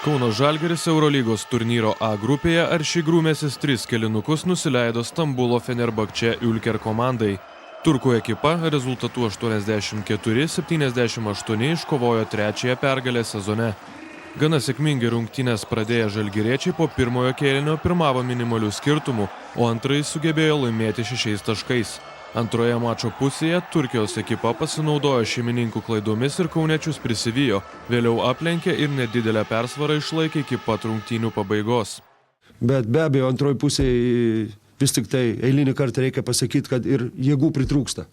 Kauno Žalgiris Eurolygos turnyro A grupėje aršiai grūmėsis 3 kėlinukus nusileido Stambulo Fenerbahče Ülker komandai. Turkų ekipa rezultatu 84-78 iškovojo trečiąją pergalę sezone. Gana sėkmingai rungtynes pradėję žalgiriečiai po pirmojo kėlinio pirmavo minimalių skirtumų, o antrąjį sugebėjo laimėti 6 taškais. Antroje mačo pusėje Turkijos ekipa pasinaudojo šeimininkų klaidomis ir kauniečius prisivijo, vėliau aplenkė ir nedidelę persvarą išlaikė iki pat rungtynių pabaigos. Bet be abejo, antroji pusėje vis tik tai eilinį kartą reikia pasakyti, kad ir jėgų pritrūksta.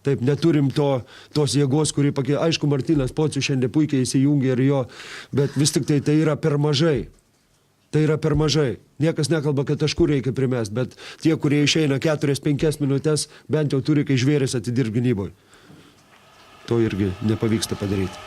Taip, neturim tos jėgos, kuri pakė. Aišku, Martynas Pocius šiandien puikiai įsijungė ir jo, bet vis tik tai yra per mažai. Tai yra per mažai. Niekas nekalba, kad taškų reikia primest, bet tie, kurie išeina 4-5 minutės, bent jau turi, kai žvėris atidirb gynyboje. To irgi nepavyksta padaryti.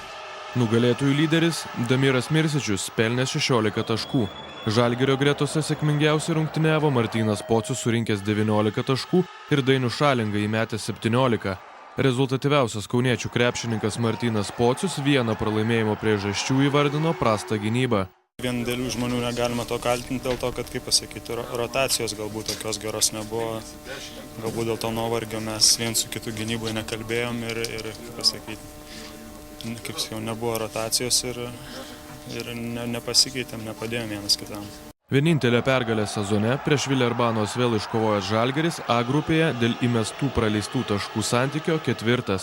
Nugalėtojų lyderis Damiras Mirsičius pelnė 16 taškų. Žalgirio gretose sėkmingiausiai rungtyniavo Martynas Pocius surinkęs 19 taškų ir Dainius Šalinga įmetė 17. Rezultatyviausias kauniečių krepšininkas Martynas Pocius vieną pralaimėjimo priežasčių įvardino prastą gynybą. Vien dėlių žmonių negalima to kaltinti dėl to, kad, kaip pasakyti, rotacijos galbūt tokios geros nebuvo. Galbūt dėl to nuovargio mes vien su kitu gynyboje nekalbėjom ir kaip pasakyti, kaip sakiau, nebuvo rotacijos ir nepasikeitėm, nepadėjom vienas kitam. Vienintelė pergalė sezone prieš Vilerbanos vėl iškovojęs Žalgiris A grupėje dėl įmestų praleistų taškų santykio 4.